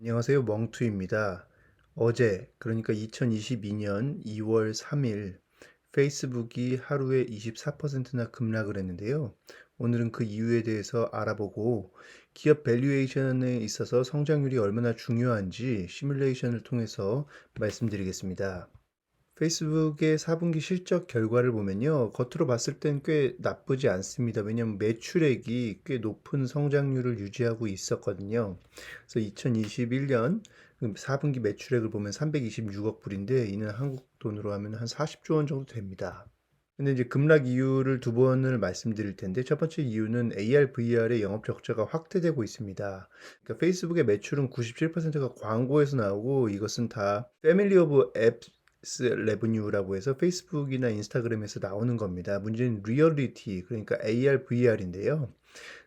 안녕하세요. 멍투입니다. 어제, 그러니까 2022년 2월 3일, 페이스북이 하루에 24%나 급락을 했는데요. 오늘은 그 이유에 대해서 알아보고 기업 밸류에이션에 있어서 성장률이 얼마나 중요한지 시뮬레이션을 통해서 말씀드리겠습니다. 페이스북의 4분기 실적 결과를 보면요. 겉으로 봤을 땐 꽤 나쁘지 않습니다. 왜냐하면 매출액이 꽤 높은 성장률을 유지하고 있었거든요. 그래서 2021년 4분기 매출액을 보면 326억 불인데 이는 한국 돈으로 하면 한 40조 원 정도 됩니다. 근데 이제 급락 이유를 두 번을 말씀드릴 텐데 첫 번째 이유는 AR, VR의 영업 적자가 확대되고 있습니다. 그러니까 페이스북의 매출은 97%가 광고에서 나오고 이것은 다 패밀리 오브 앱스 레브뉴라고 해서 페이스북이나 인스타그램에서 나오는 겁니다. 문제는 리얼리티, 그러니까 AR, VR인데요.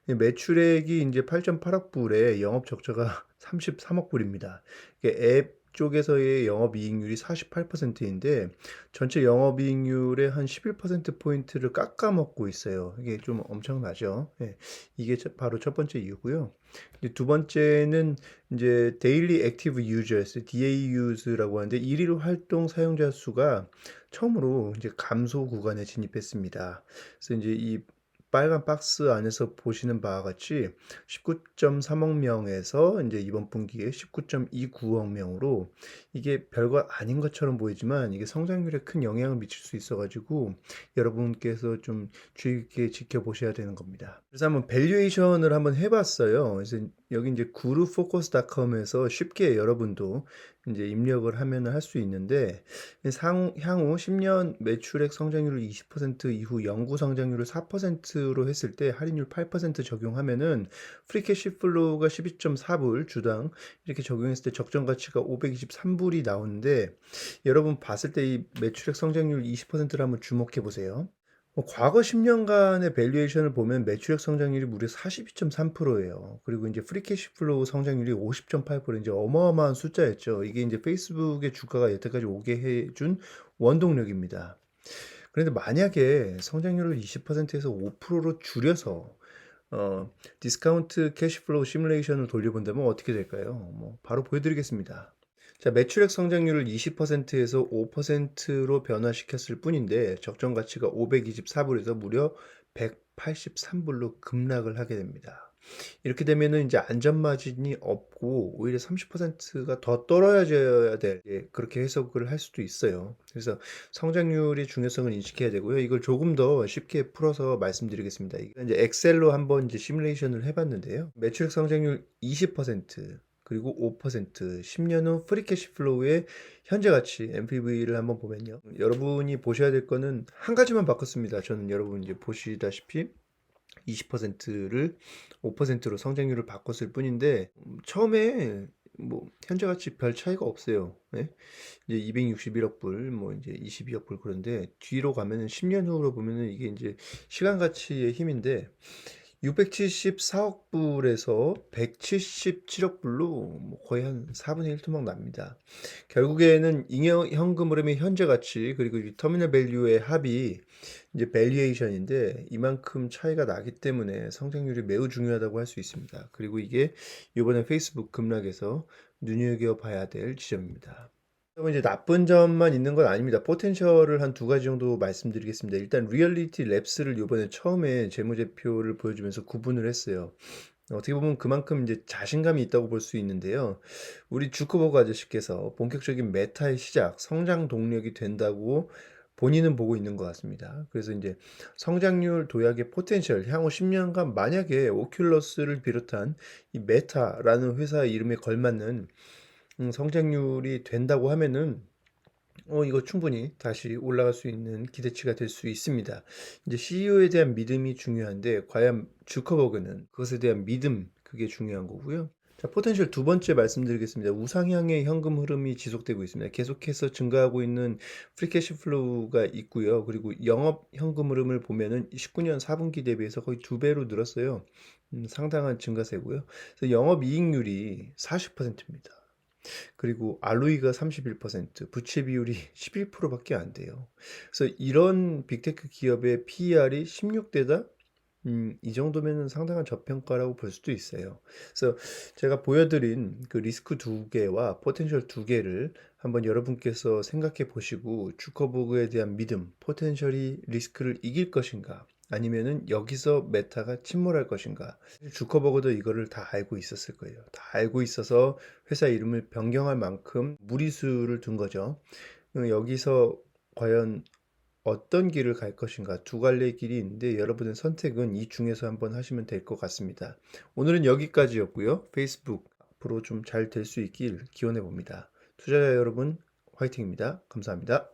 매출액이 이제 8.8억 불에 영업 적자가 33억 불입니다. 이게 앱 쪽에서의 영업이익률이 48%인데 전체 영업이익률의 한 11%포인트를 깎아먹고 있어요. 이게 좀 엄청나죠. 예, 이게 바로 첫 번째 이유고요. 이제 두 번째는 이제 Daily Active Users, DAUs라고 하는데 일일 활동 사용자 수가 처음으로 이제 감소 구간에 진입했습니다. 그래서 이제 이 빨간 박스 안에서 보시는 바와 같이 19.3억 명에서 이제 이번 분기에 19.29억 명으로 이게 별거 아닌 것처럼 보이지만 이게 성장률에 큰 영향을 미칠 수 있어가지고 여러분께서 좀 주의 깊게 지켜보셔야 되는 겁니다. 그래서 한번 밸류에이션을 한번 해봤어요. 그래서 여기 이제 구루포커스닷컴에서 쉽게 여러분도 이제 입력을 하면 할 수 있는데 향후 10년 매출액 성장률을 20% 이후 영구 성장률을 4%로 했을 때 할인율 8% 적용하면은 프리캐시 플로우가 12.4불 주당 이렇게 적용했을 때 적정 가치가 523불이 나오는데 여러분 봤을 때 이 매출액 성장률 20%를 한번 주목해 보세요. 과거 10년간의 밸류에이션을 보면 매출액 성장률이 무려 42.3%예요. 그리고 이제 프리캐시 플로우 성장률이 50.8%, 이제 어마어마한 숫자였죠. 이게 이제 페이스북의 주가가 여태까지 오게 해준 원동력입니다. 그런데 만약에 성장률을 20%에서 5%로 줄여서 디스카운트 캐시플로우 시뮬레이션을 돌려본다면 어떻게 될까요? 바로 보여드리겠습니다. 자, 매출액 성장률을 20%에서 5%로 변화시켰을 뿐인데 적정 가치가 524불에서 무려 183불로 급락을 하게 됩니다. 이렇게 되면은 이제 안전마진이 없고 오히려 30%가 더 떨어져야 될, 예, 그렇게 해석을 할 수도 있어요. 그래서 성장률의 중요성을 인식해야 되고요. 이걸 조금 더 쉽게 풀어서 말씀드리겠습니다. 이게 이제 엑셀로 한번 이제 시뮬레이션을 해봤는데요. 매출액 성장률 20%, 그리고 5%, 10년 후 프리캐시 플로우의 현재 가치 NPV를 한번 보면요. 여러분이 보셔야 될 거는 한 가지만 바꿨습니다. 저는 여러분 이제 보시다시피 20%를 5%로 성장률을 바꿨을 뿐인데 처음에 현재 가치 별 차이가 없어요. 예? 이제 261억 불, 이제 22억 불 그런데 뒤로 가면은 10년 후로 보면은 이게 이제 시간 가치의 힘인데 674억 불에서 177억 불로 거의 한 4분의 1 토막 납니다. 결국에는 잉여 현금 흐름의 현재 가치 그리고 이 터미널 밸류의 합이 이제 밸류에이션인데 이만큼 차이가 나기 때문에 성장률이 매우 중요하다고 할 수 있습니다. 그리고 이게 이번에 페이스북 급락에서 눈여겨봐야 될 지점입니다. 그러면 이제 나쁜 점만 있는 건 아닙니다. 포텐셜을 한 두 가지 정도 말씀드리겠습니다. 일단 리얼리티 랩스를 이번에 처음에 재무제표를 보여주면서 구분을 했어요. 어떻게 보면 그만큼 이제 자신감이 있다고 볼 수 있는데요. 우리 주커버그 아저씨께서 본격적인 메타의 시작, 성장 동력이 된다고 본인은 보고 있는 것 같습니다. 그래서 이제 성장률 도약의 포텐셜, 향후 10년간 만약에 오큘러스를 비롯한 이 메타라는 회사 이름에 걸맞는 성장률이 된다고 하면은 이거 충분히 다시 올라갈 수 있는 기대치가 될 수 있습니다. 이제 CEO에 대한 믿음이 중요한데 과연 주커버그는 그것에 대한 믿음 그게 중요한 거고요. 자, 포텐셜 두 번째 말씀드리겠습니다. 우상향의 현금 흐름이 지속되고 있습니다. 계속해서 증가하고 있는 프리캐시 플로우가 있고요. 그리고 영업 현금 흐름을 보면은 19년 4분기 대비해서 거의 두 배로 늘었어요. 상당한 증가세고요. 그래서 영업 이익률이 40%입니다. 그리고 알로이가 31%, 부채 비율이 11%밖에 안 돼요. 그래서 이런 빅테크 기업의 PER이 16대다 이 정도면은 상당한 저평가라고 볼 수도 있어요. 그래서 제가 보여드린 그 리스크 두 개와 포텐셜 두 개를 한번 여러분께서 생각해 보시고 주커버그에 대한 믿음, 포텐셜이 리스크를 이길 것인가, 아니면은 여기서 메타가 침몰할 것인가. 주커버그도 이거를 다 알고 있었을 거예요. 다 알고 있어서 회사 이름을 변경할 만큼 무리수를 둔 거죠. 여기서 과연 어떤 길을 갈 것인가 두 갈래의 길이 있는데 여러분의 선택은 이 중에서 한번 하시면 될 것 같습니다. 오늘은 여기까지였고요. 페이스북 앞으로 좀 잘 될 수 있길 기원해 봅니다. 투자자 여러분, 화이팅입니다. 감사합니다.